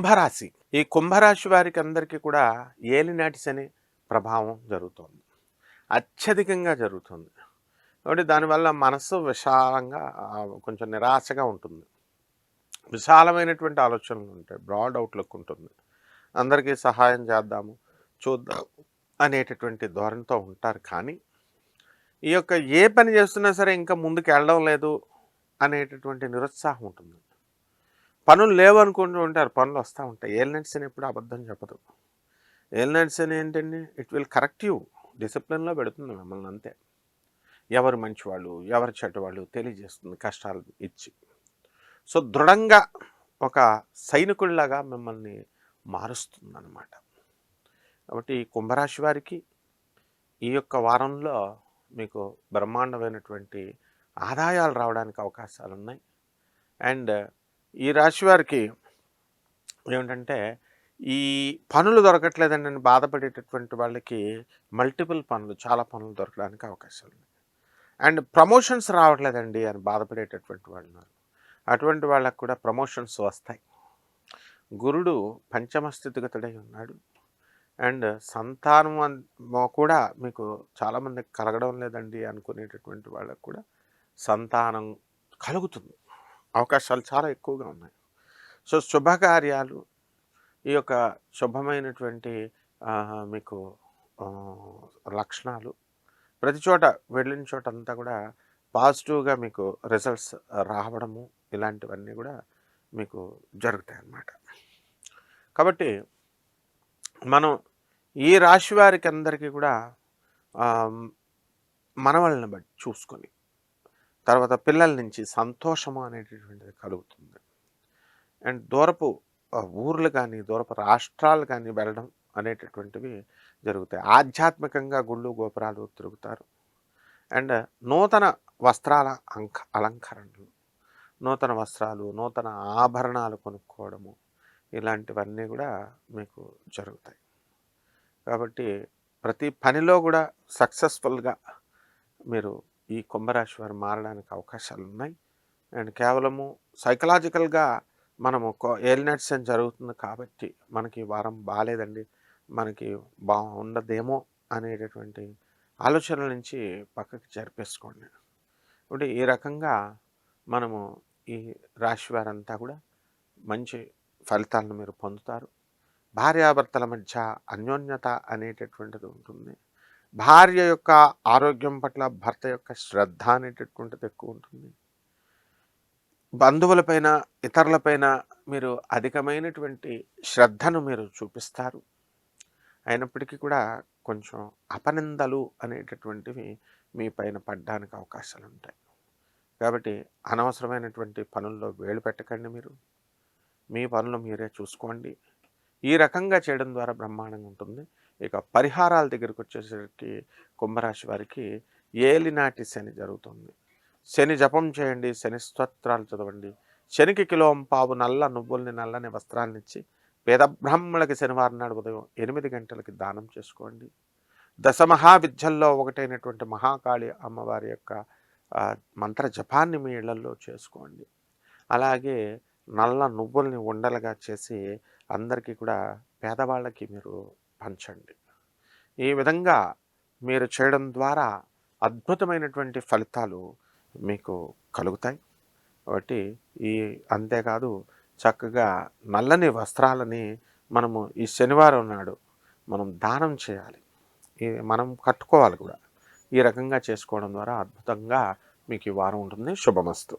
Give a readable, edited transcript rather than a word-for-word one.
కుంభరాశి. ఈ కుంభరాశి వారికి అందరికీ కూడా ఏలినాటి శని ప్రభావం జరుగుతోంది. అత్యధికంగా జరుగుతుంది. కాబట్టి దానివల్ల మనస్సు విశాలంగా కొంచెం నిరాశగా ఉంటుంది. విశాలమైనటువంటి ఆలోచనలు ఉంటాయి. బ్రాడ్ అవుట్‌లుక్ ఉంటుంది. అందరికీ సహాయం చేద్దాము, చూద్దాం అనేటటువంటి ధోరణితో ఉంటారు. కానీ ఈ యొక్క ఏ పని చేస్తున్నా సరే ఇంకా ముందుకెళ్ళడం లేదు అనేటటువంటి నిరుత్సాహం ఉంటుంది. పనులు లేవనుకుంటూ ఉంటారు. పనులు వస్తూ ఉంటాయి. ఏలినాటి శని ఎప్పుడు అబద్ధం చెప్పదు. ఏలినాటి శని ఏంటండి? It will correct you. డిసిప్లిన్‌లో పెడుతుంది మిమ్మల్ని అంతే. ఎవరు మంచివాళ్ళు, ఎవరు చెడ్డవాళ్ళు తెలియజేస్తుంది కష్టాలు ఇచ్చి. సో దృఢంగా ఒక సైనికుడిలాగా మిమ్మల్ని మారుస్తుందన్నమాట. కాబట్టి ఈ కుంభరాశి వారికి ఈ యొక్క వారంలో మీకు బ్రహ్మాండమైనటువంటి ఆదాయాలు రావడానికి అవకాశాలు ఉన్నాయి. అండ్ ఈ రాశి వారికి ఏమిటంటే ఈ పనులు దొరకట్లేదండి అని బాధపడేటటువంటి వాళ్ళకి మల్టిపుల్ పనులు, చాలా పనులు దొరకడానికి అవకాశాలు ఉన్నాయి. అండ్ ప్రమోషన్స్ రావట్లేదండి అని బాధపడేటటువంటి వాళ్ళు ఉన్నారు. అటువంటి వాళ్ళకు కూడా ప్రమోషన్స్ వస్తాయి. గురుడు పంచమ స్థితిగతుడై ఉన్నాడు. అండ్ సంతానం కూడా మీకు చాలామందికి కలగడం లేదండి అనుకునేటటువంటి వాళ్ళకు కూడా సంతానం కలుగుతుంది. అవకాశాలు చాలా ఎక్కువగా ఉన్నాయి. సో శుభకార్యాలు, ఈ యొక్క శుభమైనటువంటి మీకు లక్షణాలు ప్రతి చోట వెళ్ళిన చోట అంతా కూడా పాజిటివ్గా మీకు రిజల్ట్స్ రావడము ఇలాంటివన్నీ కూడా మీకు జరుగుతాయి అన్నమాట. కాబట్టి మనం ఈ రాశి వారికి అందరికీ కూడా మనవళ్ళని బట్టి చూసుకొని తర్వాత పిల్లల నుంచి సంతోషము అనేటటువంటిది కలుగుతుంది. అండ్ దూరపు ఊర్లు కానీ దూరపు రాష్ట్రాలు కానీ వెళ్ళడం అనేటటువంటివి జరుగుతాయి. ఆధ్యాత్మికంగా గుళ్ళు గోపురాలు తిరుగుతారు. అండ్ నూతన వస్త్రాల అలంకరణలు, నూతన వస్త్రాలు, నూతన ఆభరణాలు కొనుక్కోవడము ఇలాంటివన్నీ కూడా మీకు జరుగుతాయి. కాబట్టి ప్రతి పనిలో కూడా సక్సెస్ఫుల్గా మీరు ఈ కుంభరాశి వారు మారడానికి అవకాశాలు ఉన్నాయి. అండ్ కేవలము సైకలాజికల్గా మనము ఏలినాటి శని జరుగుతుంది కాబట్టి మనకి వారం బాగాలేదండి, మనకి బాగుండదేమో అనేటటువంటి ఆలోచనల నుంచి పక్కకి జరిపేసుకోండి. అంటే ఈ రకంగా మనము ఈ రాశి వారంతా కూడా మంచి ఫలితాలను మీరు పొందుతారు. భార్యాభర్తల మధ్య అన్యోన్యత అనేటటువంటిది ఉంటుంది. భార్య యొక్క ఆరోగ్యం పట్ల భర్త యొక్క శ్రద్ధ అనేటటువంటిది ఎక్కువ ఉంటుంది. బంధువులపైన ఇతరులపైన మీరు అధికమైనటువంటి శ్రద్ధను మీరు చూపిస్తారు. అయినప్పటికీ కూడా కొంచెం అపనిందలు అనేటటువంటివి మీ పైన పడడానికి అవకాశాలు ఉంటాయి. కాబట్టి అనవసరమైనటువంటి పనుల్లో వేలు పెట్టకండి. మీరు మీ పనులు మీరే చూసుకోండి. ఈ రకంగా చేయడం ద్వారా బ్రహ్మాండంగా ఉంటుంది. ఇక పరిహారాల దగ్గరికి వచ్చేసరికి కుంభరాశి వారికి ఏలినాటి శని జరుగుతుంది. శని జపం చేయండి, శని స్తోత్రాలు చదవండి. శనికి కిలోంపావు నల్ల నువ్వుల్ని, నల్లని వస్త్రాలనిచ్చి పేద బ్రాహ్మణులకి శనివారం నాడు ఉదయం 8 గంటలకి దానం చేసుకోండి. దశమహావిద్యల్లో ఒకటైనటువంటి మహాకాళి అమ్మవారి యొక్క మంత్ర జపాన్ని మీ ఇళ్లలో చేసుకోండి. అలాగే నల్ల నువ్వుల్ని ఉండలుగా చేసి అందరికీ కూడా పేదవాళ్ళకి మీరు పంచండి. ఈ విధంగా మీరు చేయడం ద్వారా అద్భుతమైనటువంటి ఫలితాలు మీకు కలుగుతాయి. కాబట్టి అంతేకాదు చక్కగా నల్లని వస్త్రాలని మనము ఈ శనివారం నాడు మనం దానం చేయాలి. మనం కట్టుకోవాలి కూడా. ఈ రకంగా చేసుకోవడం ద్వారా అద్భుతంగా మీకు ఈ వారం ఉంటుంది. శుభమస్తు.